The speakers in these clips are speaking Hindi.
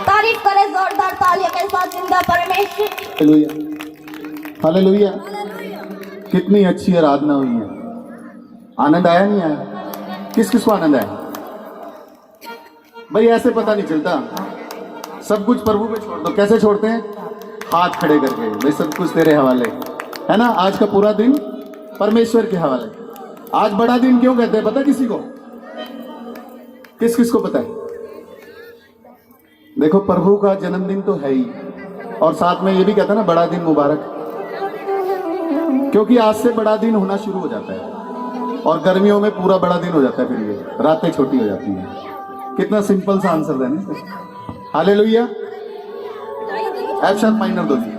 तारीफ करे जोरदार तालियों के साथ जिंदा परमेश्वर। Hallelujah, hallelujah. कितनी अच्छी आराधना हुई है। आनंद आया नहीं आया? किस किस को आनंद आया? भाई ऐसे पता नहीं चलता, सब कुछ प्रभु पे छोड़ दो। कैसे छोड़ते हैं? हाथ खड़े करके, भाई सब कुछ तेरे हवाले है ना। आज का पूरा दिन परमेश्वर के हवाले। आज बड़ा दिन क्यों कहते हैं पता किसी को? किस किस को पता है? देखो प्रभु का जन्मदिन तो है ही, और साथ में ये भी कहता है ना बड़ा दिन मुबारक, क्योंकि आज से बड़ा दिन होना शुरू हो जाता है। और गर्मियों में पूरा बड़ा दिन हो जाता है, फिर ये रातें छोटी हो जाती हैं। कितना सिंपल सा आंसर है ना। हालेलुया। एफ शार्प माइनर दो जी,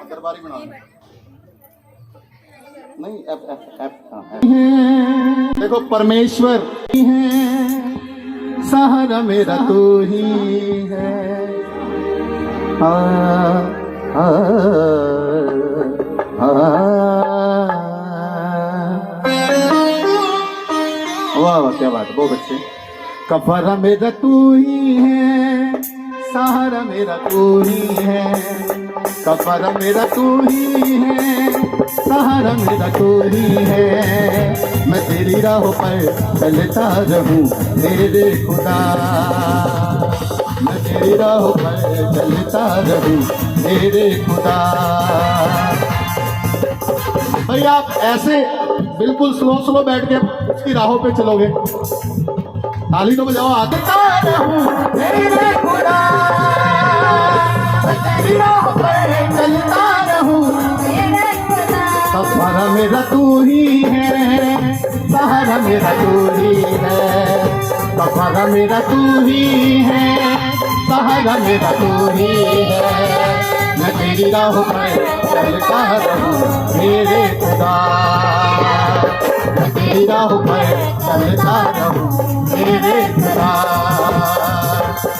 दरबारी बना नहीं, एफ एफ एफ, एफ। देखो परमेश्वर है, सहारा मेरा तू ही है। आ, आ, आ, वाह वाह, क्या बात है, बहुत अच्छे। कफारा मेरा तू ही है, सहारा मेरा तू ही है। कफारा मेरा तू ही है, सहारा मेरा तू ही है। मैं तेरी राहों पर चलता रहूं मेरे खुदा, मैं तेरी राहों पर चलता रहूं मेरे खुदा। भाई आप ऐसे बिल्कुल स्लो स्लो बैठ के उसकी राहों पे चलोगे, ताली तो बजाओ। आगे मेरे खुदा, मैं तेरी राहों पर चलता रहूं मेरे खुदा। सहारा मेरा तू ही है, सहारा मेरा तू ही है। सहारा मेरा तू ही है, सहारा मेरा तू ही है। मैं तेरी राहों पर चलता रहूं मेरे खुदा, मैं तेरी राहों पर चलता रहूं मेरे खुदा।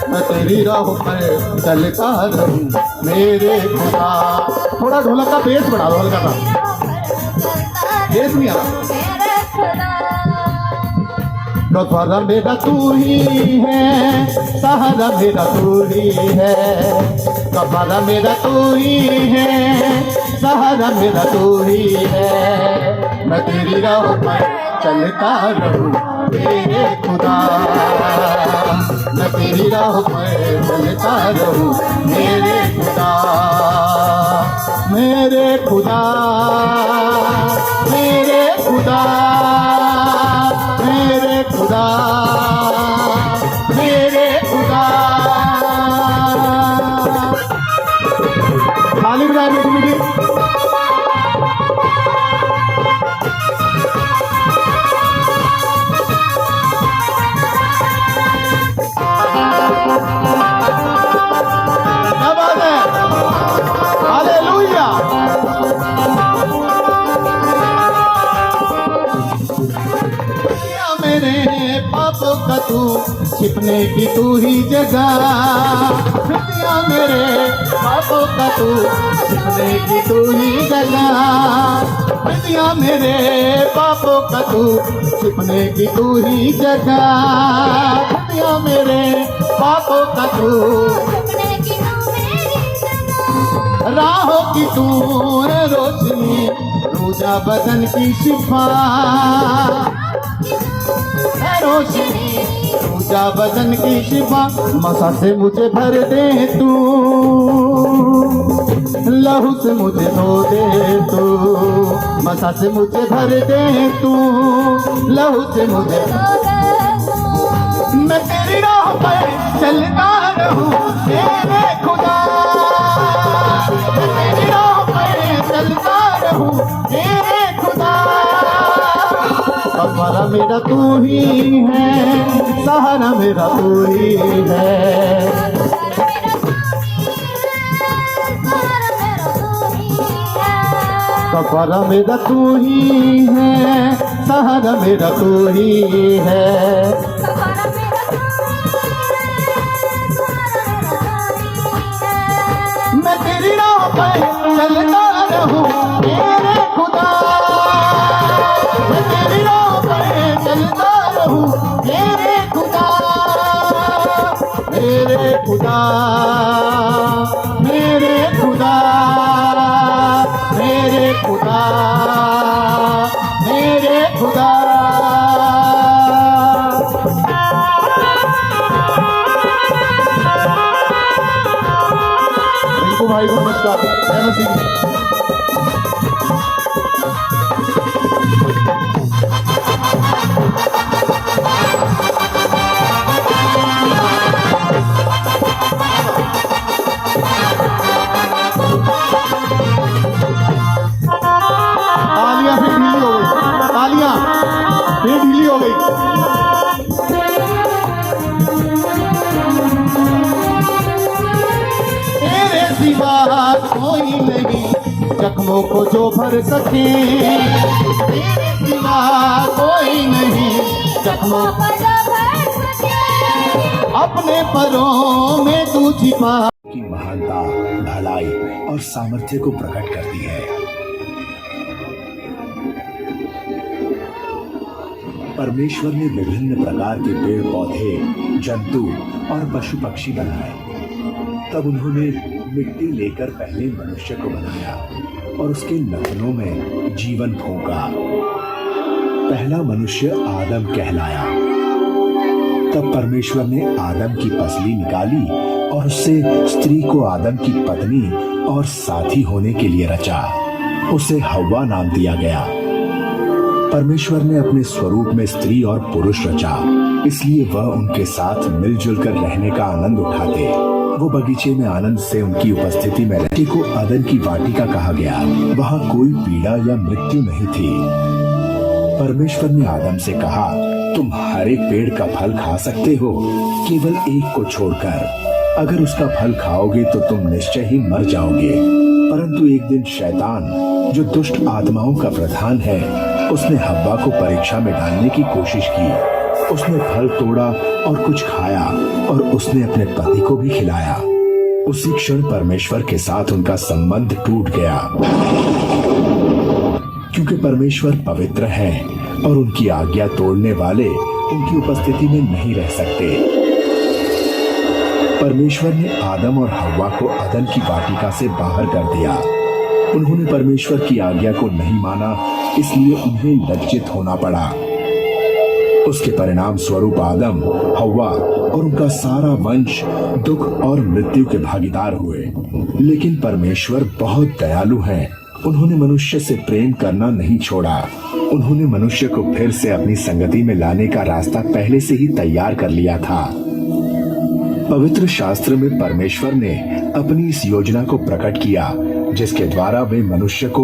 मैं तेरी राहों पर चलता रहूं मेरे खुदा। थोड़ा ढोलक का बेस बढ़ा दो, हल्का सा बेस नहीं आ रहा। कफारा मेरा तू ही है, सहारा मेरा तू ही है। कफारा मेरा तू ही है, सहारा मेरा तू ही है। मैं तेरी राहों पर चलता रहूं मेरे खुदा, मैं तेरी राहों पर चलता रहूं मेरे खुदा। मेरे खुदा, मेरे खुदा, मेरे खुदा, मेरे खुदा। ताली बजाए मीठी मीठी। क्या बात है, हालेलुया। मेरे पापों का तू छिपने की तू ही जगह, मेरे पापों का तू छिपने की तू ही जगह। मेरे पापों का तू छिपने की तू ही जगह। मेरे पापों का तू राहों की तू रोशनी, रोजा बदन की शिफा। रोशनी रोजा बदन की शिफा। मसा से मुझे भर दे तू, लहू से मुझे धो दे तू। मसा से मुझे भर दे तू, लहू से मुझे। मैं तेरी राह पर चलता रहूं मेरे खुदा, मैं तेरी राह पर चलता रहूं मेरे खुदा। कफारा मेरा तू ही है, सहारा मेरा तू ही है। कफारा मेरा तू ही है, सहारा मेरा तू ही है। मैं तेरी राह पर चलता रहूं मेरे खुदा, खुदा, मेरे खुदा, मेरे खुदा, मेरे खुदा। रिंकू भाई को नमस्कार। जय मसीह। तालियां फिर ढीली हो गई, तालियां फिर ढीली हो गई। तेरे सिवा कोई नहीं जख्मों को जो भर सके, तेरे सिवा कोई नहीं जख्मों को जो भर सके, अपने परों में तू छिपा की महानता, भलाई और सामर्थ्य को प्रकट करती है। परमेश्वर ने विभिन्न प्रकार के पेड़ पौधे, जंतु और पशु पक्षी बनाए। तब उन्होंने मिट्टी लेकर पहले मनुष्य को बनाया और उसके नथनों में जीवन फूंका। पहला मनुष्य आदम कहलाया। तब परमेश्वर ने आदम की पसली निकाली और उससे स्त्री को आदम की पत्नी और साथी होने के लिए रचा। उसे हव्वा नाम दिया गया। परमेश्वर ने अपने स्वरूप में स्त्री और पुरुष रचा, इसलिए वह उनके साथ मिलजुल कर रहने का आनंद उठाते। वो बगीचे में आनंद से उनकी उपस्थिति में रहने को अदन की वाटिका कहा गया। वहाँ कोई पीड़ा या मृत्यु नहीं थी। परमेश्वर ने आदम से कहा, तुम हर एक पेड़ का फल खा सकते हो, केवल एक को छोड़कर। अगर उसका फल खाओगे तो तुम निश्चय ही मर जाओगे। परंतु एक दिन शैतान, जो दुष्ट आत्माओं का प्रधान है, उसने हव्वा को परीक्षा में डालने की कोशिश की। उसने फल तोड़ा और कुछ खाया और उसने अपने पति को भी खिलाया। उसी क्षण परमेश्वर के साथ उनका संबंध टूट गया, क्योंकि परमेश्वर पवित्र है और उनकी आज्ञा तोड़ने वाले उनकी उपस्थिति में नहीं रह सकते। परमेश्वर ने आदम और हव्वा को अदन की वाटिका से बाहर कर दिया। उन्होंने परमेश्वर की आज्ञा को नहीं माना, इसलिए उन्हें लज्जित होना पड़ा। उसके परिणाम स्वरूप आदम, हव्वा और उनका सारा वंश दुख और मृत्यु के भागीदार हुए। लेकिन परमेश्वर बहुत दयालु हैं। उन्होंने मनुष्य से प्रेम करना नहीं छोड़ा। उन्होंने मनुष्य को फिर से अपनी संगति में लाने का रास्ता पहले से ही तैयार कर लिया था। पवित्र शास्त्र में परमेश्वर ने अपनी इस योजना को प्रकट किया, जिसके द्वारा वे मनुष्य को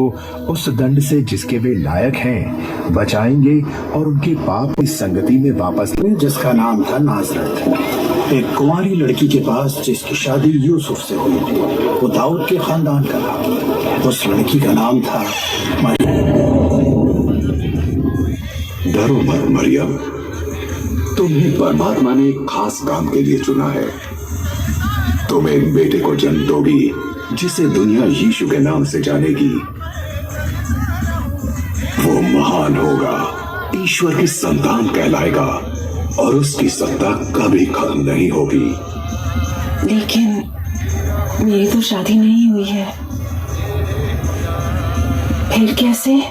उस दंड से जिसके वे लायक हैं बचाएंगे और उनके पाप की संगति में वापस। जिसका नाम था नाजरत, एक कुंवारी लड़की के पास जिसकी शादी यूसुफ से हुई थी। वो दाऊद के खानदान का था। उस लड़की का नाम था डरो मत मरियम, तुम्हें परमात्मा ने एक खास काम के लिए चुना है। तुम एक बेटे को जन्म दोगी जिसे दुनिया यीशु के नाम से जानेगी। वो महान होगा, ईश्वर की संतान कहलाएगा और उसकी सत्ता कभी खत्म नहीं होगी। लेकिन मेरी तो शादी नहीं हुई है, फिर कैसे?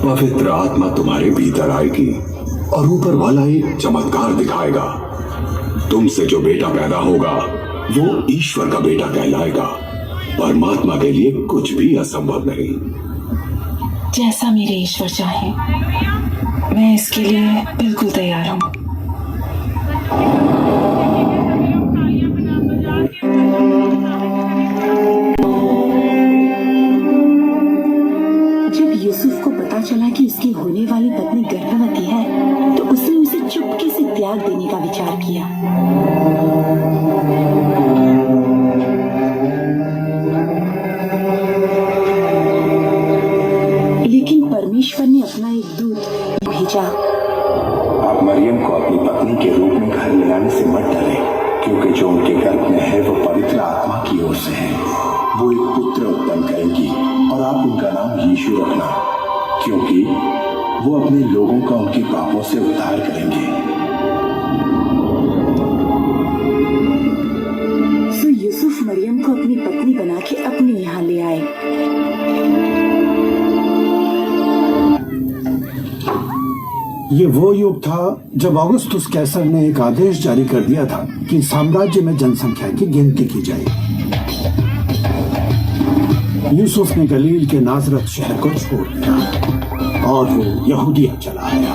पवित्र आत्मा तुम्हारे भीतर आएगी और ऊपर वाला एक चमत्कार दिखाएगा। तुमसे जो बेटा पैदा होगा वो ईश्वर का बेटा कहलाएगा। परमात्मा के लिए कुछ भी असंभव नहीं। जैसा मेरे ईश्वर चाहे, मैं इसके लिए बिल्कुल तैयार हूँ। जब यूसुफ को पता चला कि उसकी होने वाली पत्नी गर्भवती है, तो उसने उसे चुपके से त्याग देने का विचार किया। लेकिन परमेश्वर ने अपना एक दूत भेजा। आप मरियम को अपनी पत्नी के रूप में घर ले आने से मत डरे, क्योंकि जो उनके गर्भ में है वो पवित्र आत्मा की ओर से है। वो एक पुत्र उत्पन्न करेंगी और आप उनका नाम यीशु रखना, क्योंकि वो अपने लोगों का उनके पापों से उद्धार करेंगे। मरियम को अपनी पत्नी बना के अपने यहाँ ले आए। ये वो युग था जब ऑगस्टस कैसर ने एक आदेश जारी कर दिया था कि साम्राज्य में जनसंख्या की गिनती की जाए। यूसुफ ने गलील के नाजरत शहर को छोड़ दिया और वो यहूदिया चला आया।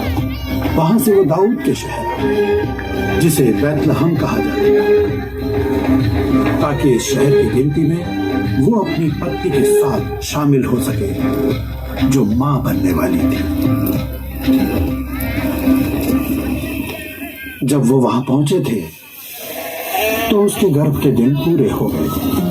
वहां से वो दाऊद के शहर, जिसे बैतलहम कहा जाता है, ताकि इस शहर की गिनती में वो अपनी पत्नी के साथ शामिल हो सके, जो मां बनने वाली थी। जब वो वहां पहुंचे थे तो उसके गर्भ के दिन पूरे हो गए थे।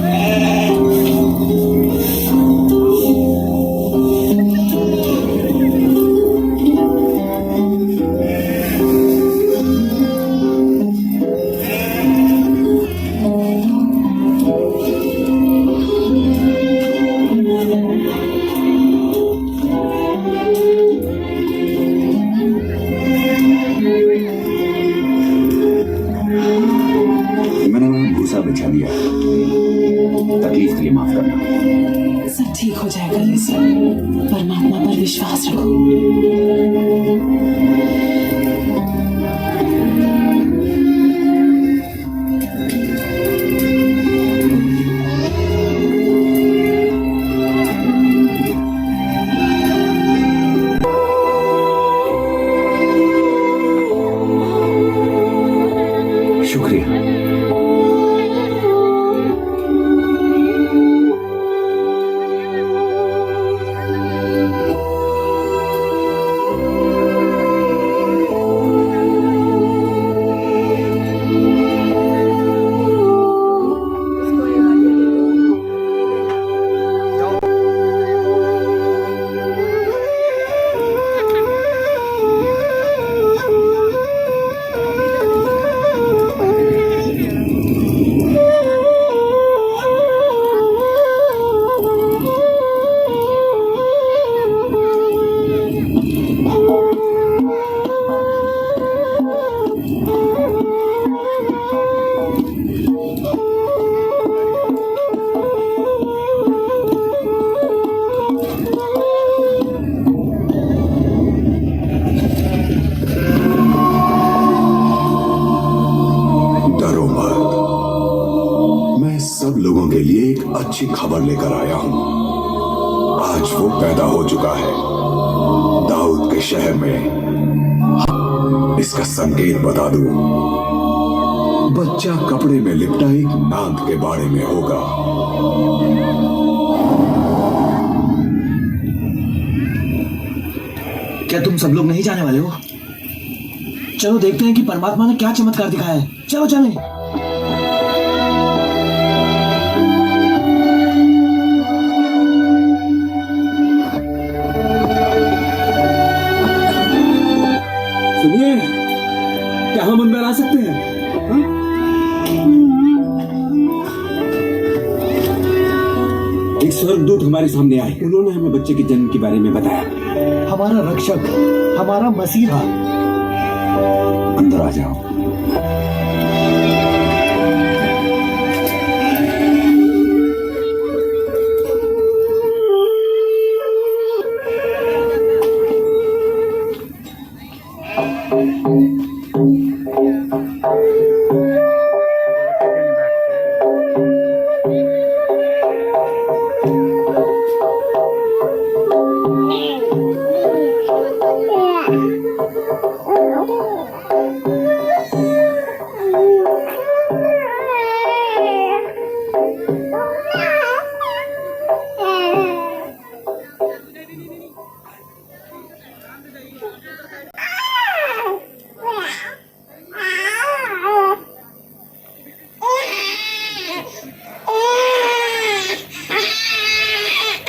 बिछा दिया, तकलीफ के लिए माफ करना। सब ठीक हो जाएगा लिसन, परमात्मा पर विश्वास रखो। शुक्रिया। लोगों के लिए एक अच्छी खबर लेकर आया हूं। आज वो पैदा हो चुका है दाऊद के शहर में। इसका संकेत बता दूं, बच्चा कपड़े में लिपटा एक नाग के बाड़े में होगा। क्या तुम सब लोग नहीं जाने वाले हो? चलो देखते हैं कि परमात्मा ने क्या चमत्कार दिखाया है। चलो चलें। सुनिए, क्या हम अंदर आ सकते हैं? हा? एक स्वर्गदूत हमारे सामने आए। उन्होंने हमें बच्चे के जन्म के बारे में बताया। हमारा रक्षक, हमारा मसीहा। अंदर आ जाओ।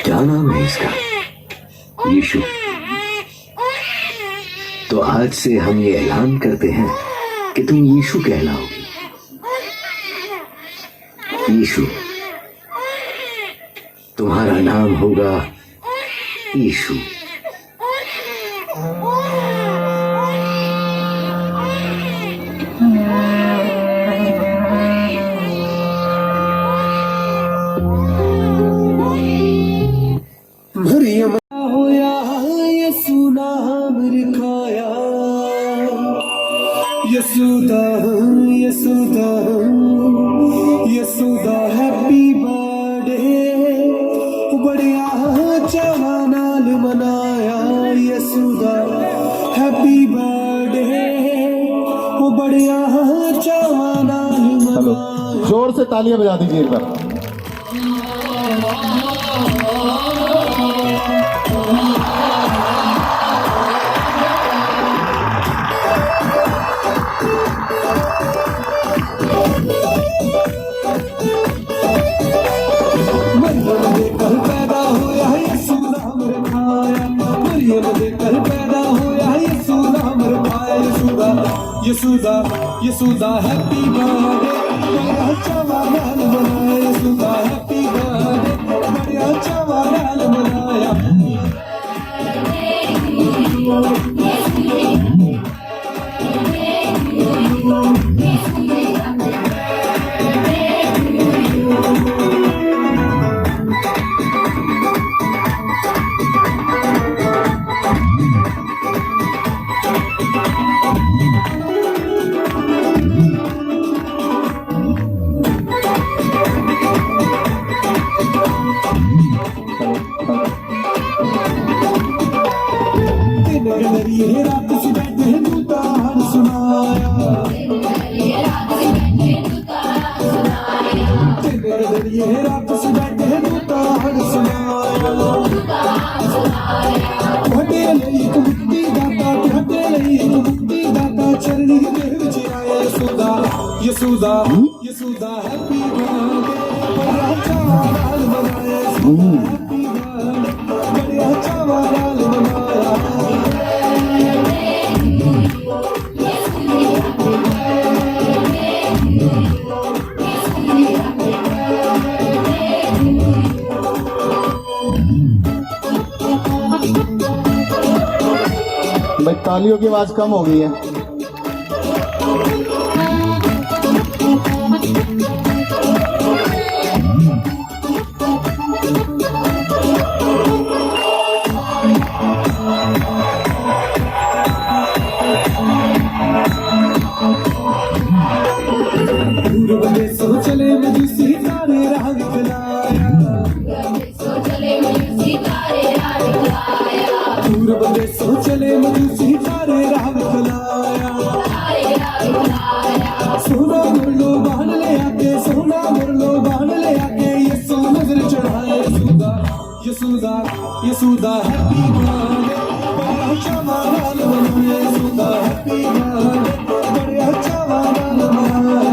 क्या नाम है इसका? यीशु। तो आज से हम ये ऐलान करते हैं कि तुम यीशु कहलाओगे। यीशु, तुम्हारा नाम होगा यीशु। मनाया यसुदा हैप्पी बर्थडे वो बढ़िया चावा नाल हेलो, मनाया। जोर से तालियां बजा दीजिए एक बार। मरियम देकर पैदा होया यसू नाम रखाया, मरियम देकर पैदा होया यसू नाम रखाया। यसुदा यसुदा यसुदा हैप्पी बर्थडे बड़ा चावा नाल मनाया। यसुदा हैप्पी बर्थडे बड़ा चावा नाल मनाया। ये रात से बैठे दूता हर सुनाया, ये रात से बैठे दूता हर सुनाया। ਤੁਹਾਡੇ ਲਈ ਇੱਕ ਮੁਕਤੀ ਦਾਤਾ, ਤੁਹਾਡੇ ਲਈ ਇੱਕ ਮੁਕਤੀ ਦਾਤਾ ਚਰਨੀ ਦੇ ਵਿੱਚ ਆਇਆ। यसुदा यसुदा यसुदा हैप्पी बर्थडे बड़ा चावा नाल मनाया। हैप्पी बर्थडे बड़ा चावा नाल मनाया। भाई तालियों की आवाज कम हो गई है। पूर्व देशों चले मजूसी तारे राह दिखलाया, पूर्व देशों चले मजूसी तारे राह दिखलाया। सोना मुरलो बांध ले आके, सोना मुरलो बांध ले आके यसू नजर चढ़ाए। यसुदा यसुदा यसुदा हैप्पी बर्थडे बड़ा चावा नाल मनाया। यसुदा हैप्पी बर्थडे बड़ा चावा नाल मनाया।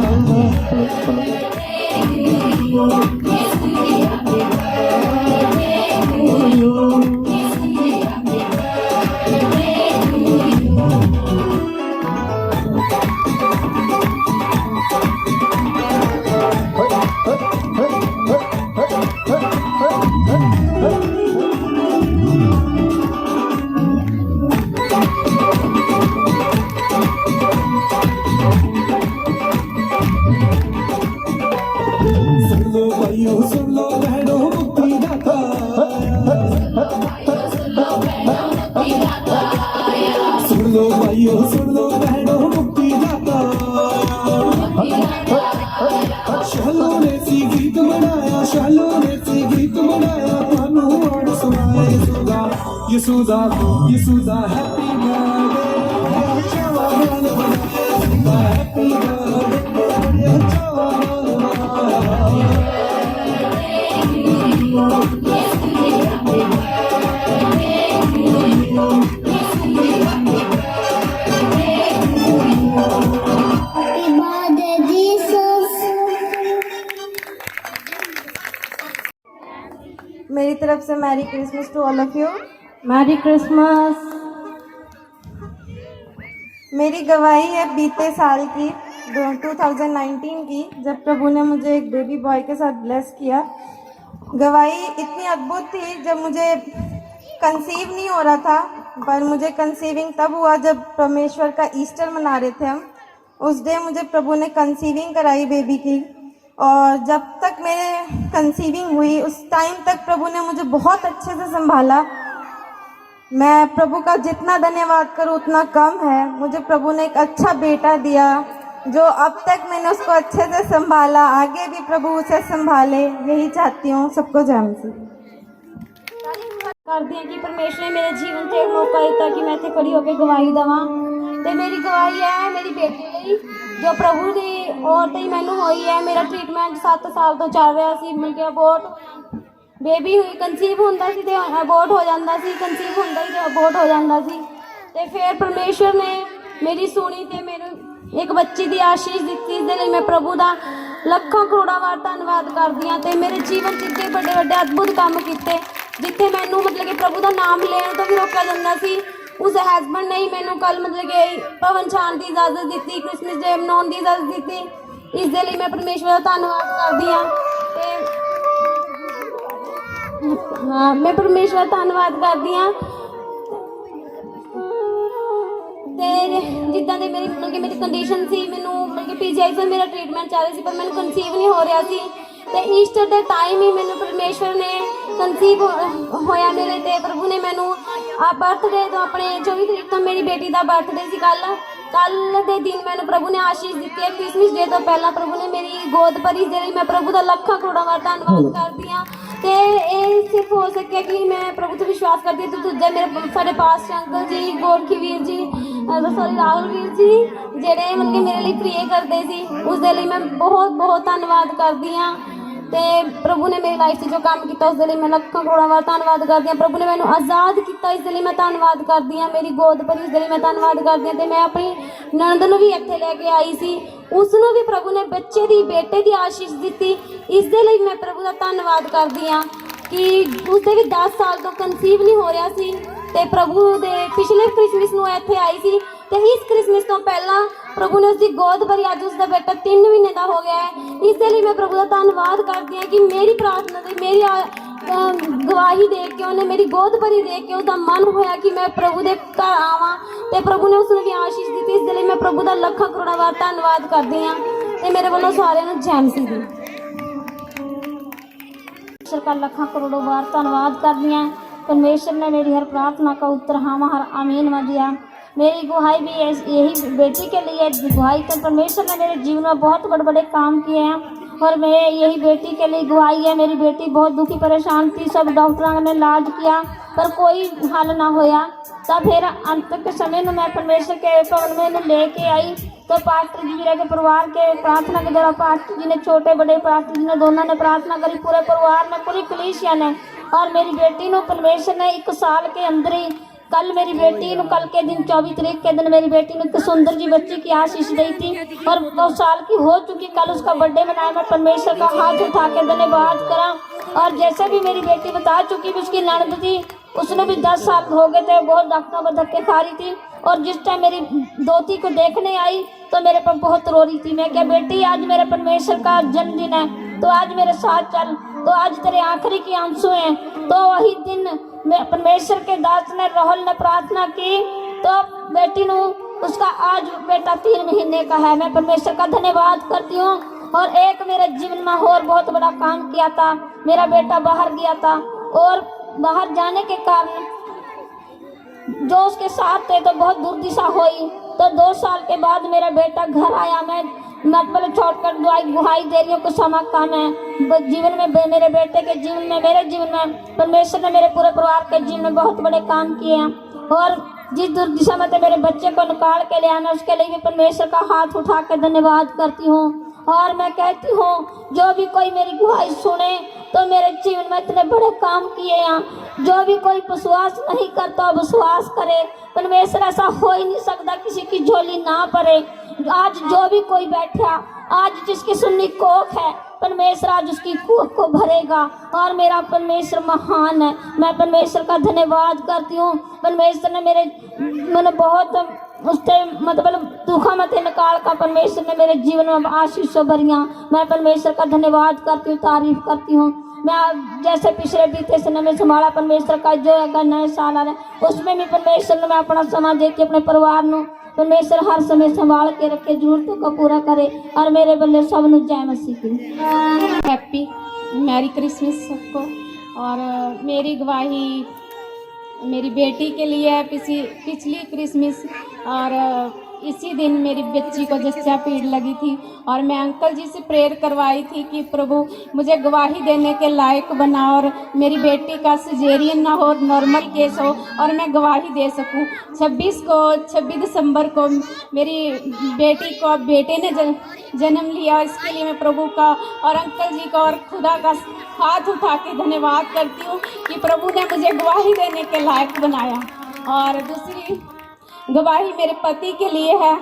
सुन लो भाइयों सुन लो बहनों मुक्ति दाता, सुन लो भाइयों सुन लो बहनों मुक्ति दाता। शालों ने सी गीत मनाया, शालों ने सी गीत मनाया, तानू और सुनाया। यसुदा यसुदा यसुदा हैप्पी बर्थडे चावा नाल मनाया। यसुदा हैप्पी बर्थडे चावा नाल मनाया। मेरी तरफ से merry Christmas to all of you. Merry Christmas. मेरी गवाही है बीते साल की 2019 की, जब प्रभु ने मुझे एक बेबी बॉय के साथ ब्लेस किया। गवाही इतनी अद्भुत थी जब मुझे कंसीव नहीं हो रहा था, पर मुझे कंसीविंग तब हुआ जब परमेश्वर का ईस्टर मना रहे थे हम। उस डे मुझे प्रभु ने कंसीविंग कराई बेबी की, और जब तक मेरे कंसीविंग हुई उस टाइम तक प्रभु ने मुझे बहुत अच्छे से संभाला। मैं प्रभु का जितना धन्यवाद करूं उतना कम है। मुझे प्रभु ने एक अच्छा बेटा दिया, जो अब तक मैंने उसको अच्छे से संभाला, आगे भी प्रभु उसे संभाले, यही चाहती हूँ। सबको जय मसीह। ਕਰਦੀ ਹਾਂ ਕਿ ਪਰਮੇਸ਼ਰ ਨੇ ਮੇਰੇ ਜੀਵਨ 'ਚ ਇੱਕ ਮੌਕਾ ਦਿੱਤਾ ਕਿ ਮੈਂ ਇੱਥੇ ਖੜੀ ਹੋ ਕੇ ਗਵਾਹੀ ਦੇਵਾਂ ਤੇ ਮੇਰੀ ਗਵਾਹੀ ਹੈ ਮੇਰੀ ਬੇਟੀ ਲਈ ਜੋ ਪ੍ਰਭੂ ਦੀ ਔਰ ਤੇ ਹੀ ਮੈਨੂੰ ਹੋਈ ਹੈ। ਮੇਰਾ ਟ੍ਰੀਟਮੈਂਟ 7 ਸਾਲ ਤੋਂ ਚੱਲ ਰਿਹਾ ਸੀ। ਮਿਲ ਕੇ ਅਬੋਰਟ ਬੇਬੀ ਹੋਈ ਕੰਸੀਵ ਹੁੰਦਾ ਸੀ ਤੇ ਅਬੋਰਟ ਹੋ ਜਾਂਦਾ ਸੀ, ਕੰਸੀਵ ਹੁੰਦਾ ਸੀ ਤੇ ਅਬੋਰਟ ਹੋ ਜਾਂਦਾ ਸੀ ਤੇ ਫਿਰ ਪਰਮੇਸ਼ਰ ਨੇ ਮੇਰੀ ਸੁਣੀ ਤੇ ਮੈਨੂੰ ਇੱਕ ਬੱਚੀ ਦੀ ਆਸ਼ੀਸ਼ ਦਿੱਤੀ। ਇਸ ਦੇ ਲਈ ਮੈਂ ਪ੍ਰਭੂ ਦਾ ਲੱਖਾਂ ਕਰੋੜਾਂ ਵਾਰ ਧੰਨਵਾਦ ਕਰਦੀ ਹਾਂ ਤੇ ਮੇਰੇ ਜੀਵਨ 'ਚ ਇੱਥੇ ਵੱਡੇ ਵੱਡੇ ਅਦਭੁਤ ਕੰਮ ਕੀਤੇ ਜਿੱਥੇ ਮੈਨੂੰ ਮਤਲਬ ਕਿ ਪ੍ਰਭੂ ਦਾ ਨਾਮ ਲੈਣ ਤੋਂ ਵੀ ਰੋਕਿਆ ਜਾਂਦਾ ਸੀ। ਉਸ ਹਸਬੈਂਡ ਨੇ ਹੀ ਮੈਨੂੰ ਕੱਲ ਮਤਲਬ ਕਿ ਭਵਨ ਛਾਣ ਦੀ ਇਜਾਜ਼ਤ ਦਿੱਤੀ, ਕ੍ਰਿਸਮਸ ਡੇ ਮਨਾਉਣ ਦੀ ਇਜਾਜ਼ਤ ਦਿੱਤੀ। ਇਸ ਦੇ ਲਈ ਮੈਂ ਪਰਮੇਸ਼ਵਰ ਦਾ ਧੰਨਵਾਦ ਕਰਦੀ ਹਾਂ ਤੇ ਮੈਂ ਪਰਮੇਸ਼ਵਰ ਦਾ ਧੰਨਵਾਦ ਕਰਦੀ ਹਾਂ ਤੇ ਜਿੱਦਾਂ ਦੇ ਮੇਰੀ ਮਤਲਬ ਕਿ ਮੇਰੀ ਕੰਡੀਸ਼ਨ ਸੀ, ਮੈਨੂੰ ਮਤਲਬ ਕਿ ਪੀਜੀਆਈ ਤੋਂ ਮੇਰਾ ਟ੍ਰੀਟਮੈਂਟ ਚੱਲ ਰਿਹਾ ਸੀ ਪਰ ਮੈਨੂੰ ਕਨਸੀਵ ਨਹੀਂ ਹੋ ਰਿਹਾ ਸੀ ਤੇ ਈਸਟਰ ਦੇ ਟਾਈਮ ਹੀ ਮੈਨੂੰ ਪਰਮੇਸ਼ਵਰ ਨੇ ਕਨਸੀਵ ਹੋਇਆ ਮੇਰੇ ਤੇ ਪ੍ਰਭੂ ਨੇ ਮੈਨੂੰ ਬਰਥਡੇ ਤੋਂ ਆਪਣੇ 24 ਤਰੀਕ ਤੋਂ ਮੇਰੀ ਬੇਟੀ ਦਾ ਬਰਥਡੇ ਸੀ ਕੱਲ ਦੇ ਦਿਨ ਮੈਨੂੰ ਪ੍ਰਭੂ ਨੇ ਆਸ਼ੀਸ਼ ਦਿੱਤੀ ਹੈ। ਕ੍ਰਿਸਮਸ ਡੇ ਤੋਂ ਪਹਿਲਾਂ ਪ੍ਰਭੂ ਨੇ ਮੇਰੀ ਗੋਦ ਭਰੀ। ਇਸ ਦੇ ਲਈ ਮੈਂ ਪ੍ਰਭੂ ਦਾ ਲੱਖਾਂ ਕਰੋੜਾਂ ਵਾਰ ਧੰਨਵਾਦ ਕਰਦੀ ਹਾਂ ਤੇ ਇਹ ਸਿਰਫ ਹੋ ਸਕਿਆ ਕਿ ਮੈਂ ਪ੍ਰਭੂ ਤੇ ਵਿਸ਼ਵਾਸ ਕਰਦੀ ਹਾਂ ਤੇ ਦੂਜਾ ਮੇਰੇ ਸਾਡੇ ਪਾਸ ਅੰਕਲ ਜੀ, ਗੋਰਖੀ ਵੀਰ ਜੀ, ਰਾਹੁਲ ਵੀਰ ਜੀ ਜਿਹੜੇ ਮਤਲਬ ਕਿ ਮੇਰੇ ਲਈ ਪ੍ਰੇ ਕਰਦੇ ਸੀ। ਉਸ ਦੇ ਲਈ ਮੈਂ ਬਹੁਤ ਧੰਨਵਾਦ ਕਰਦੀ ਹਾਂ ਤੇ ਪ੍ਰਭੂ ਨੇ ਮੇਰੀ ਲਾਈਫ 'ਚ ਜੋ ਕੰਮ ਕੀਤਾ ਉਸ ਦੇ ਲਈ ਮੈਂ ਲੱਖਾਂ ਕਰੋੜਾਂ ਵਾਰ ਧੰਨਵਾਦ ਕਰਦੀ ਹਾਂ। ਪ੍ਰਭੂ ਨੇ ਮੈਨੂੰ ਆਜ਼ਾਦ ਕੀਤਾ, ਇਸ ਦੇ ਲਈ ਮੈਂ ਧੰਨਵਾਦ ਕਰਦੀ ਹਾਂ। ਮੇਰੀ ਗੋਦ ਭਰੀ, ਇਸ ਦੇ ਲਈ ਮੈਂ ਧੰਨਵਾਦ ਕਰਦੀ ਹਾਂ ਤੇ ਮੈਂ ਆਪਣੀ ਨਣਦ ਨੂੰ ਵੀ ਇੱਥੇ ਲੈ ਕੇ ਆਈ ਸੀ, ਉਸ ਨੂੰ ਵੀ ਪ੍ਰਭੂ ਨੇ ਬੱਚੇ ਦੀ, ਬੇਟੇ ਦੀ ਆਸ਼ੀਸ਼ ਦਿੱਤੀ। ਇਸ ਦੇ ਲਈ ਮੈਂ ਪ੍ਰਭੂ ਦਾ ਧੰਨਵਾਦ ਕਰਦੀ ਹਾਂ ਕਿ ਉਸਦੇ ਵੀ 10 ਸਾਲ ਤੋਂ ਕਨਸੀਵ ਨਹੀਂ ਹੋ ਰਿਹਾ ਸੀ ਤੇ ਪ੍ਰਭੂ ਦੇ ਪਿਛਲੇ ਕ੍ਰਿਸਮਸ ਨੂੰ ਇੱਥੇ ਆਈ ਸੀ ਤੇ ਇਸ ਕ੍ਰਿਸਮਸ ਤੋਂ ਪਹਿਲਾਂ ਪ੍ਰਭੂ ਨੇ ਉਸਦੀ ਗੋਦ ਭਰੀ। ਅੱਜ ਉਸਦਾ ਬੇਟਾ 3 ਮਹੀਨੇ ਦਾ ਹੋ ਗਿਆ ਹੈ। ਇਸ ਦੇ ਲਈ ਮੈਂ ਪ੍ਰਭੂ ਦਾ ਧੰਨਵਾਦ ਕਰਦੀ ਹਾਂ ਕਿ ਮੇਰੀ ਪ੍ਰਾਰਥਨਾ ਤੇ ਮੇਰੀ ਗਵਾਹੀ ਦੇਖ ਕੇ, ਉਹਨੇ ਮੇਰੀ ਗੋਦ ਭਰੀ ਦੇਖ ਕੇ ਉਹਦਾ ਮਨ ਹੋਇਆ ਕਿ ਮੈਂ ਪ੍ਰਭੂ ਦੇ ਘਰ ਆਵਾਂ ਤੇ ਪ੍ਰਭੂ ਨੇ ਉਸ ਨੂੰ ਵੀ ਆਸ਼ੀਸ਼ ਦਿੱਤੀ। ਇਸ ਦੇ ਲਈ ਮੈਂ ਪ੍ਰਭੂ ਦਾ ਲੱਖਾਂ ਕਰੋੜਾਂ ਵਾਰ ਧੰਨਵਾਦ ਕਰਦੀ ਹਾਂ ਤੇ ਮੇਰੇ ਵੱਲੋਂ ਸਾਰਿਆਂ ਨੂੰ ਜੈ ਮਸੀਹ ਦੀ। परमेश्वर का लाखों करोड़ों बार धन्यवाद कर दिया। परमेश्वर ने मेरी हर प्रार्थना का उत्तर हाँ हर आमीन में दिया। मेरी गुहाई भी यही बेटी के लिए गुहाई तो परमेश्वर ने मेरे जीवन में बहुत बड़े बड़े काम किए हैं और मैं यही बेटी के लिए गुहाई है। मेरी बेटी बहुत दुखी परेशान थी, सब डॉक्टरों ने इलाज किया पर कोई हल ना होया। तब फिर अंत के समय में मैं परमेश्वर के भवन में लेके आई तो पास्टर जी मेरे के परिवार के प्रार्थना के द्वारा पास्टर जी ने, छोटे बड़े पास्टर जी ने, दोनों ने प्रार्थना करी, पूरे परिवार ने, पूरी कलीसिया ने। और मेरी बेटी को परमेश्वर ने 1 साल के अंदर ही कल मेरी बेटी ने, कल के दिन 24 तारीख के दिन मेरी बेटी ने एक सुंदर जी बच्ची की आशीष दी थी और 2 साल की हो चुकी। कल उसका बर्थडे मनाया। मैं परमेश्वर का हाथ उठा के धन्यवाद करा। और जैसे भी मेरी बेटी बता चुकी भी उसकी ननद थी, उसने भी 10 साल हो गए थे, बहुत डॉक्टरों में धक्के खा रही थी और जिस टाइम मेरी दोती को देखने आई तो मेरे पर बहुत रो रही थी। मैं क्या बेटी आज मेरे परमेश्वर का जन्मदिन है तो आज मेरे साथ चल, तो आज तेरे आखिरी की आंसू हैं। तो वही दिन मैं परमेश्वर के दास ने, राहुल ने प्रार्थना की तो बेटी ने उसका आज बेटा 3 महीने का है। मैं परमेश्वर का धन्यवाद करती हूँ। और एक मेरे जीवन में और बहुत बड़ा काम किया था। मेरा बेटा बाहर गया था और बाहर जाने के कारण जो उसके साथ थे तो बहुत दुर्दिशा हुई। तो 2 साल के बाद मेरा बेटा घर आया। मैं मतलब छोड़कर गुहाई दे रही हूँ, कुछ समय कम है जीवन में, मेरे बेटे के जीवन में, मेरे जीवन में। परमेश्वर ने मेरे पूरे परिवार के जीवन में बहुत बड़े काम किए हैं और जिस दुर्दिशा में मेरे बच्चे को निकाल के ले आना, उसके लिए भी परमेश्वर का हाथ उठा के धन्यवाद करती हूँ। और मैं कहती हूँ जो भी कोई मेरी गुहाई सुने तो मेरे जीवन में इतने बड़े काम किए हैं। जो भी कोई विश्वास नहीं करता विश्वास करे। परमेश्वर ऐसा हो ही नहीं सकता किसी की झोली ना पड़े। आज जो भी कोई बैठा, आज जिसकी सुन्नी कोख है, परमेश्वर आज उसकी कोख को भरेगा। और मेरा परमेश्वर महान है। मैं परमेश्वर का धन्यवाद करती हूँ। परमेश्वर ने मैंने बहुत उससे मतलब दुखा मत निकाल कर परमेश्वर ने मेरे जीवन में आशीष भरियाँ। मैं परमेश्वर का धन्यवाद करती हूँ, तारीफ करती हूँ। मैं जैसे पिछले बीते समय में संभाला परमेश्वर का, जो अगर नए साल आ रहे उसमें भी परमेश्वर ने मैं अपना समय देती अपने परिवार में। परमेश्वर हर समय संभाल के रखे, जरूरतों को पूरा करे। और मेरे बल्ले सब नु जय मसीह की। हैप्पी मैरी क्रिसमस सबको। और मेरी गवाही मेरी बेटी के लिए है, पिछली क्रिसमस और इसी दिन मेरी बच्ची को जच्चा पीड़ लगी थी और मैं अंकल जी से प्रेयर करवाई थी कि प्रभु मुझे गवाही देने के लायक बना और मेरी बेटी का सिजेरियन ना हो, नॉर्मल केस हो और मैं गवाही दे सकूं। 26 दिसंबर को मेरी बेटी को बेटे ने जन्म लिया। इसके लिए मैं प्रभु का और अंकल जी का और खुदा का हाथ उठा के धन्यवाद करती हूँ कि प्रभु ने मुझे गवाही देने के लायक बनाया। और दूसरी गवाही मेरे पति के लिए है।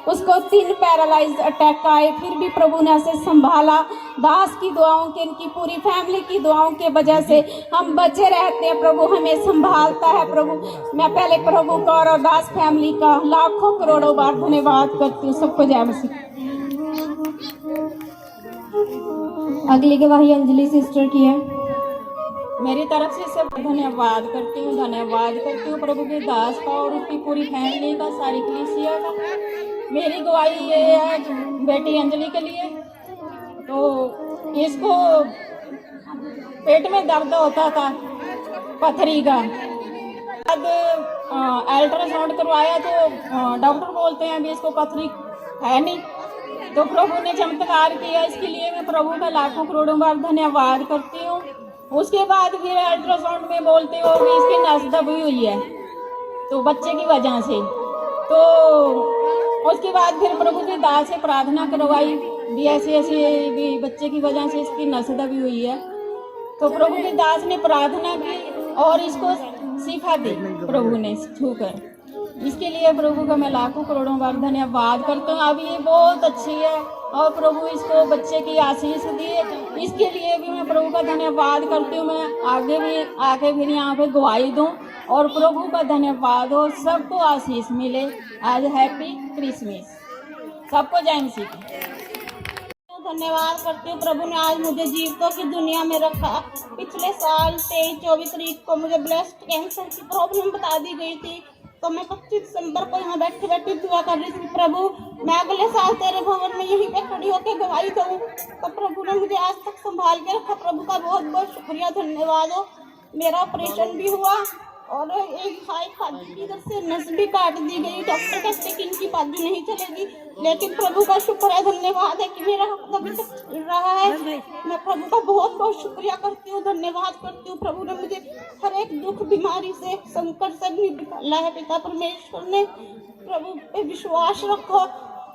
उसको 3 पैरालाइज अटैक आए, फिर भी प्रभु ने उसे संभाला। दास की दुआओं के, इनकी पूरी फैमिली की दुआओं के वजह से हम बचे रहते हैं। प्रभु हमें संभालता है। प्रभु, मैं पहले प्रभु का और दास फैमिली का लाखों करोड़ों बार धन्यवाद करती हूँ। सबको जय मसीह। अगली गवाही अंजलि सिस्टर की है। मेरी तरफ से सब धन्यवाद करती हूँ प्रभु के दास का और उसकी पूरी फैमिली का, सारी कलीसिया का। मेरी गवाही ये है बेटी अंजलि के लिए। तो इसको पेट में दर्द होता था, पथरी का। बाद अल्ट्रासाउंड करवाया तो डॉक्टर बोलते हैं अभी इसको पथरी है नहीं। तो प्रभु ने चमत्कार किया, इसके लिए मैं प्रभु का लाखों करोड़ों बार धन्यवाद करती हूँ। उसके बाद फिर अल्ट्रासाउंड में बोलते हो कि इसकी नस दबी हुई है, तो बच्चे की वजह से। तो उसके बाद फिर प्रभु के दास से प्रार्थना करवाई भी ऐसे भी बच्चे की वजह से इसकी नस दबी हुई है। तो प्रभु के दास ने प्रार्थना की और इसको शिफा दी प्रभु ने छूकर। इसके लिए प्रभु का मैं लाखों करोड़ों बार धन्यवाद करता हूँ। अब ये बहुत अच्छी है और प्रभु इसको बच्चे की आशीष दिए, इसके लिए भी मैं प्रभु का धन्यवाद करती हूँ। मैं आगे भी आके फिर यहाँ पे गवाही दूँ और प्रभु का धन्यवाद हो, सबको आशीष मिले। आज हैप्पी क्रिसमस, सबको जय मसीह। धन्यवाद करती हूँ। प्रभु ने आज मुझे जीवितों की दुनिया में रखा। पिछले साल 23-24 तारीख को मुझे ब्रेस्ट कैंसर की प्रॉब्लम बता दी गई थी। तो मैं 25 दिसंबर को यहाँ बैठे बैठे दुआ कर रही थी, प्रभु मैं अगले साल तेरे भवन में यहीं पे खड़ी होकर गवाही दूँ। तो प्रभु ने मुझे आज तक संभाल के रखा। प्रभु का बहुत बहुत शुक्रिया, धन्यवाद हो। मेरा ऑपरेशन भी हुआ और एक भाई पादी की इधर से नस भी काट दी गई। डॉक्टर कहते कि इनकी पादी नहीं चलेगी, लेकिन प्रभु का शुक्र है, धन्यवाद है कि मेरा हक अभी तक चल रहा है। मैं प्रभु का बहुत बहुत शुक्रिया करती हूँ, धन्यवाद करती हूँ। प्रभु ने मुझे हर एक दुख बीमारी से, संकट से निकाला है। पिता परमेश्वर ने प्रभु पे विश्वास रखो।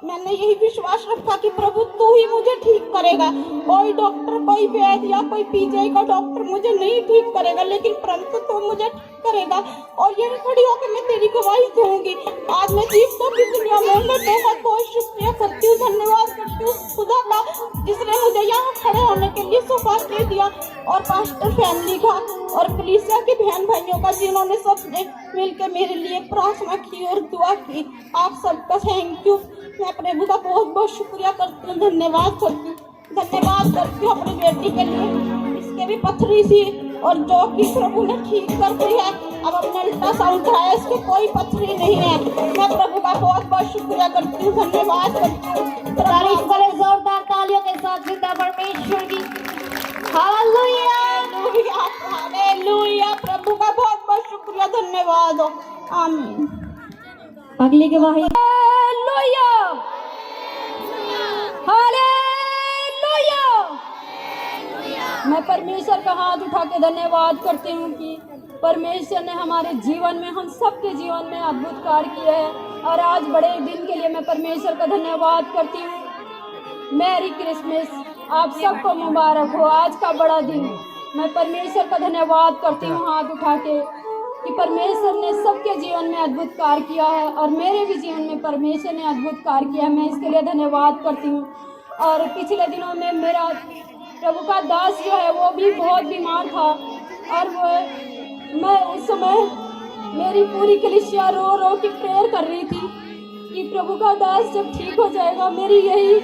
मैंने यही विश्वास रखा कि प्रभु तू ही मुझे ठीक करेगा। कोई डॉक्टर, कोई वैद्य या कोई पीजीआई का डॉक्टर मुझे नहीं ठीक करेगा, लेकिन परंतु तू मुझे ठीक करेगा। और यही खड़ी होकर मैं तेरी गवाही दूंगी। आज मैं जीवितों की दुनिया में मैं बहुत बहुत शुक्रिया करती हूँ, धन्यवाद करती हूँ खुदा का, जिसने मुझे यहाँ खड़े होने के लिए सौभाग्य दिया। और पास्टर फैमिली का और कलीसिया के बहन भाइयों का, जिन्होंने सबने मिलकर मेरे लिए प्रार्थना की और दुआ की, आप सबका थैंक यू। मैं प्रभु का बहुत बहुत शुक्रिया करती हूँ, धन्यवाद करती हूँ। धन्यवाद करती हूँ अपनी बेटी के लिए, इसके भी पथरी थी और जो कि प्रभु ने ठीक कर दी है। अब अपने अल्ट्रासाउंड कराया, इसके कोई पथरी नहीं है। मैं प्रभु का बहुत बहुत शुक्रिया करती हूँ, धन्यवाद करती हूँ। तारीफ करें जोरदार तालियों के साथ पिता परमेश्वर की। Hallelujah, hallelujah, hallelujah. प्रभु का बहुत बहुत शुक्रिया, धन्यवाद हो। आमीन। अगली गवाही हालेलुया, हालेलुया। मैं परमेश्वर का हाथ उठा के धन्यवाद करती हूँ कि परमेश्वर ने हमारे जीवन में, हम सबके जीवन में अद्भुत कार्य किए हैं। और आज बड़े दिन के लिए मैं परमेश्वर का धन्यवाद करती हूँ। मैरी क्रिसमस, आप सबको मुबारक हो। आज का बड़ा दिन, मैं परमेश्वर का धन्यवाद करती हूँ हाथ उठा के कि परमेश्वर ने सबके जीवन में अद्भुत कार्य किया है और मेरे भी जीवन में परमेश्वर ने अद्भुत कार्य किया है। मैं इसके लिए धन्यवाद करती हूँ। और पिछले दिनों में मेरा प्रभु का दास जो है वो भी बहुत बीमार था और मैं उस समय मेरी पूरी कलीसिया रो रो के प्रेयर कर रही थी कि प्रभु का दास जब ठीक हो जाएगा, मेरी यही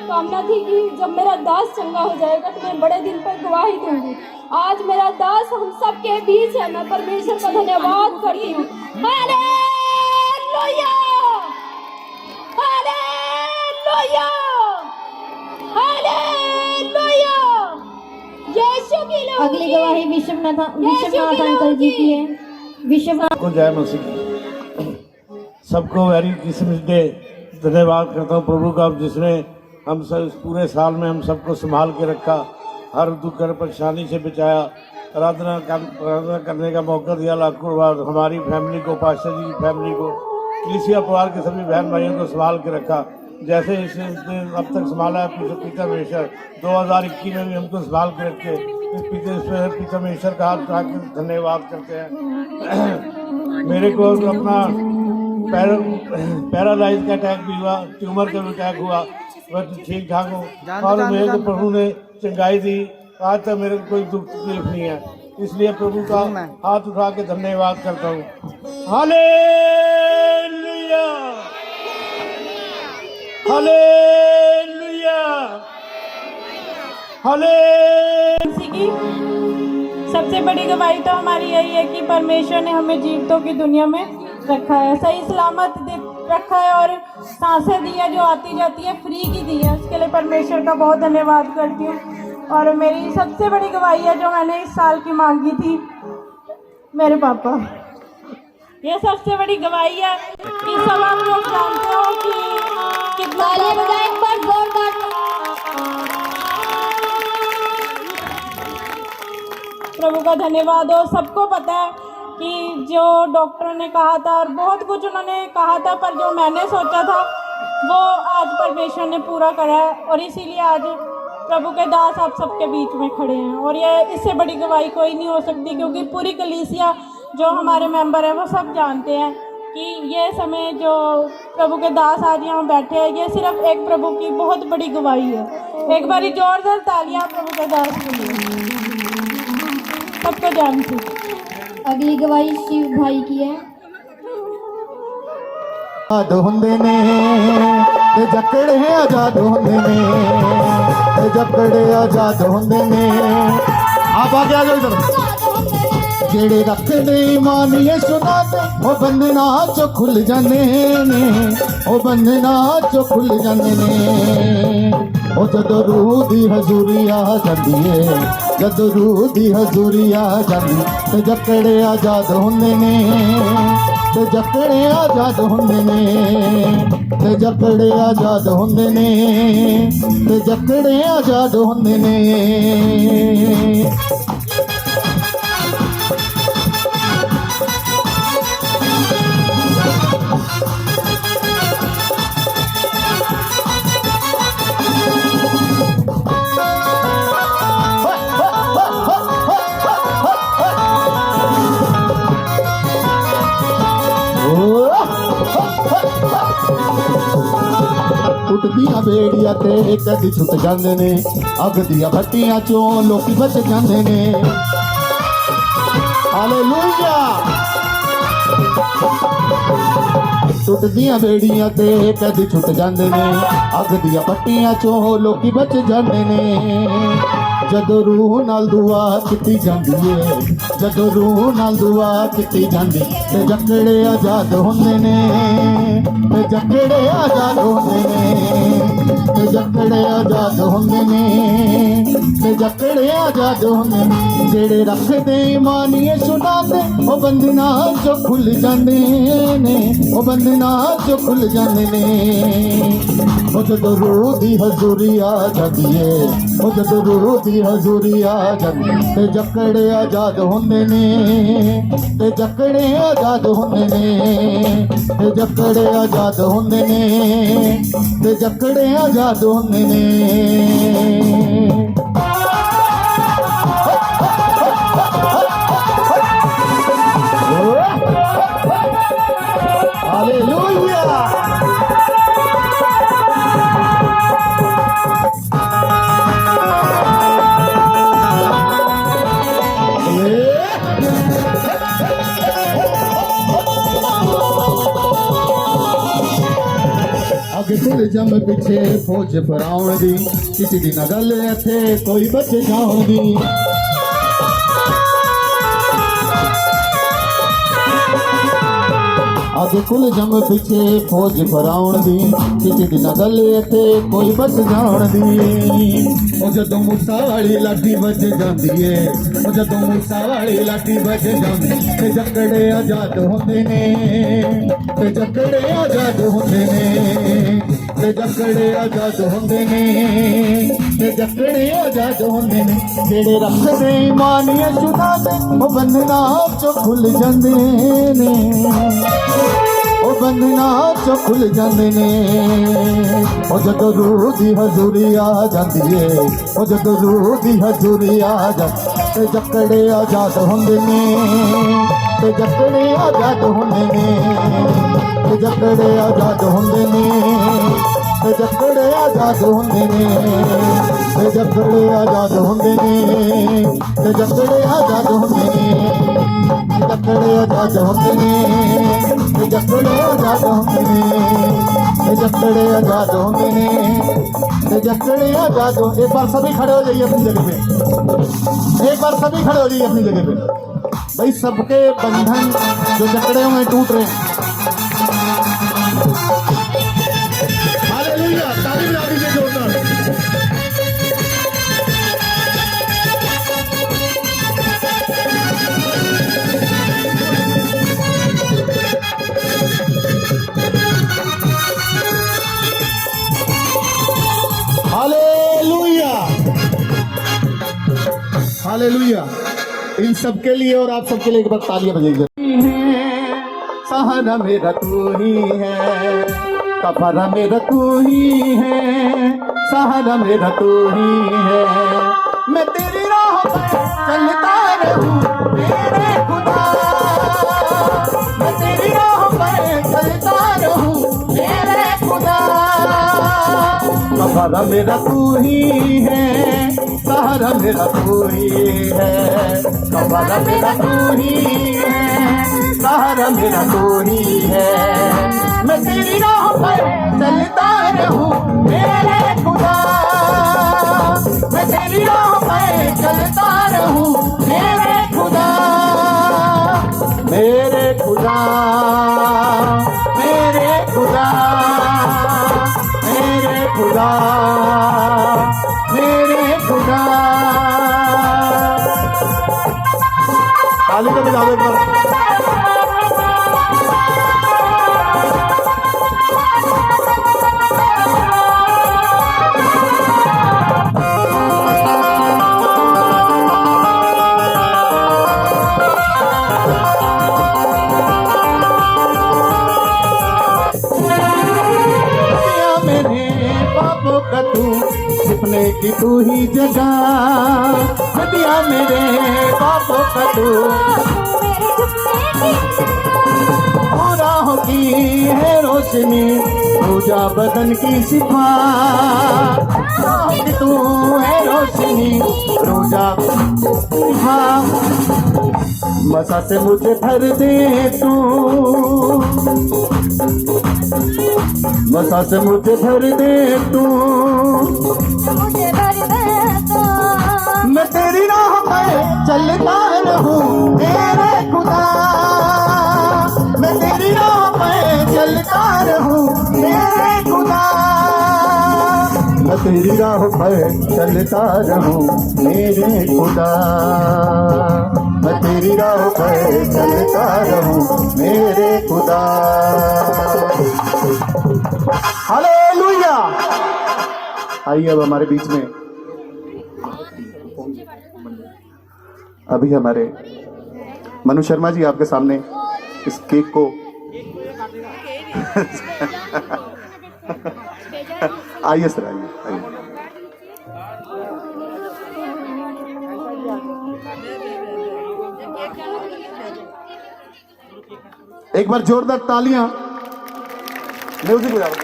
कामना थी कि जब मेरा दास चंगा हो जाएगा तो मैं बड़े दिन पर गवाही दूंगी। आज मेरा दास हम सब के बीच है। मैं परमेश्वर का धन्यवाद करती हूँ। Hallelujah, hallelujah, hallelujah. यीशु की लोग। अगली गवाही विश्वनाथ अंकल जी की है। विश्वनाथ को जय मसीह। सबको वेरी क्रिसमस डे धन्यवाद करता हूँ प्रभु का, जिसने हम सब इस पूरे साल में हम सबको संभाल के रखा, हर दुख हर परेशानी से बचाया, आराधना करने का मौका दिया। लाखों बार हमारी फैमिली को, पास्टर जी की फैमिली को, कलीसिया परिवार के सभी बहन भाइयों को संभाल के रखा, जैसे इसने अब तक संभाला है पीतरमेश्वर। 2021 में भी हमको संभाल के रखे, इस पीतरमेश्वर का हाथ उठा के धन्यवाद करते हैं। मेरे को अपना पैरालाइज का अटैक भी हुआ, ट्यूमर का भी अटैक हुआ, बस ठीक ठाक हूँ, और मेरे को प्रभु ने चंगाई दी। आज तक मेरे को कोई दुख तकलीफ नहीं है, इसलिए प्रभु का हाथ उठा के धन्यवाद करता हूँ। Hallelujah, hallelujah, hallelujah. सबसे बड़ी गवाही तो हमारी यही है कि परमेश्वर ने हमें जीवितों की दुनिया में रखा है, सही सलामत रखा है, और सांसें दी है जो आती जाती है फ्री की दी है, उसके लिए परमेश्वर का बहुत धन्यवाद करती हूँ। और मेरी सबसे बड़ी गवाही है जो मैंने इस साल की मांगी थी, मेरे पापा। ये सबसे बड़ी गवाही है कि सब आप लोग जानते हो कि कितना प्रभु का धन्यवाद हो। सबको पता है कि जो डॉक्टर ने कहा था और बहुत कुछ उन्होंने कहा था, पर जो मैंने सोचा था वो आज परमेश्वर ने पूरा करा है, और इसीलिए आज प्रभु के दास आप सबके बीच में खड़े हैं। और ये इससे बड़ी गवाही कोई नहीं हो सकती, क्योंकि पूरी कलीसिया जो हमारे मेंबर हैं वो सब जानते हैं कि ये समय जो प्रभु के दास आज यहाँ बैठे हैं, ये सिर्फ एक प्रभु की बहुत बड़ी गवाही है। एक बारी जोरदार तालियां प्रभु के दास के लिए, सबको जानती। अगली गवाही शिव भाई की है। आजाद होंदे ने ते जकड़े आजाद होंदे ने, ते जकड़े आजाद होंदे ने। आप आगे आ जाओ इधर। जेड़े रखदे ईमान यीशु दा ते ओ बंधना चो खुल जाने ने, ओ बंधना चो खुल जाने ने। ओ जदों रूह दी हजूरी आ जांदी है, जदों रूह दी हजूरी आ जांदी, ते जकड़े आजाद होंदे ने, ते जकड़े आजाद होंदे ने, ते जकड़े आजाद होंदे ने, ते जकड़े आजाद होंदे ने। टुटदियां बेड़ियां ते कदी छुट जांदे ने, अग दियां भट्टियां चों लोकी बच जांदे ने। हालेलुया। टुटदियां बेड़ियां ते कदी छुट जांदे ने, अग दियां भट्टियां चों लोकी बच जांदे ने। जदों रूह नाल दुआ कीती जांदी है, जदों रूह नाल दुआ कीती जांदी, ते जकड़े आजाद होंदे ने, ते जकड़े आजाद होंदे ने, ते जकड़े आजाद होंदे ने, ते जकड़े आजाद होंदे ने। जेड़े रखदे ईमान यीशु नाल ते ओ बंधना चो खुल जांदे ने, ओ बंधना चो खुल जांदे ने। ओ जदों रूह दी हजूरी आ जांदी है, ओ जदों रूह दी हजूरी आ जांदी, ते जकड़े आजाद होंदे ने, ते जकड़े आजाद होंदे ने, ते जकड़े आजाद होंदे ने, ते जकड़े आजाद होंदे ने। हालेलुया। अगे सिर जम पिछे फौज फराउण दी, किसी दी ना गल इत्थे कोई बच जाउण दी। आगे कुल जम पिछे फौज फराउण दी किसी दिन गल इथे कोई बच जाण दी। ओ जदों मूसा वाली लाठी बज जांदी है, ओ जदों मूसा वाली लाठी बज जांदी ते जकड़े आजाद होंदे ने, ते जकड़े आजाद होंदे ने, ते जकड़े आजाद होंदे ने, ते जकड़े आजाद होंदे ने। जेड़े रखदे ईमान यशुदा दे ओ बंधना चो खुल जांदे ने, ओ बंधना चो खुल जांदे ने। ओ जदों रूह दी हजूरी आ जांदी है, ओ जदों रूह दी हजूरी आ जांदी ते जकड़े आजाद होंदे ने, ते जकड़े आजाद होंदे ने, ते जकड़े आजाद होंदे ने, ते जकड़े आजाद होंदे ने, ते जकड़े आजाद होंदे ने, ते जकड़े आजाद होंदे ने, ते जकड़े आजाद होंदे ने, ते जकड़े आजाद होंदे ने, ते जकड़े आजाद होंदे ने, ते जकड़े आजाद हो। एक बार सभी खड़े हो जाइए अपनी जगह पे, एक बार सभी खड़े हो जाइए अपनी जगह पे। भाई सबके बंधन जो जकड़े हुए टूट रहे हैं। हालेलुया, ताली बजा दीजिए जोरदार। Hallelujah, hallelujah. इन सबके लिए और आप सबके लिए एक बार तालियां बजाइए। सहारा मेरा तू ही है, कफारा मेरा तू ही है, सहारा मेरा तू ही है। मैं तेरी राह पर चलता रहूं मेरे खुदा, मैं तेरी राह पर चलता रहूं मेरे खुदा। कफारा मेरा तू ही है, सहारा मेरा तू ही है, कफारा मेरा तू ही है, सहारा मेरा तू ही है। मैं तेरी राह पर चलता रहूं मेरे खुदा, मैं तेरी राह पर चलता रहूं मेरे खुदा, मेरे खुदा, मेरे खुदा, मेरे खुदा, मेरे खुदा। ताली तो बजा दो एक बार। सपने की तू ही जगह दिया मेरे पापों का तू, पूरा होगी है रोशनी पूजा बदन की सिफा, तू है रोशनी रोजा सिफा। मसा से मुझे भर दे तू, मसा से मुझे भर दे तू, मैं तेरी राह पर चलता रहूं मेरे खुदा, मैं तेरी राह पर चलता रहूं मेरे खुदा, मैं तेरी राह पर चलता रहूं मेरे खुदा, मैं तेरी राह पर चलता रहूं मेरे खुदा। हालेलुया। आइए अब हमारे बीच में अभी हमारे मनु शर्मा जी आपके सामने इस केक को आइए सर, आइए आइए। एक बार जोरदार तालियां, म्यूजिक बजा दो।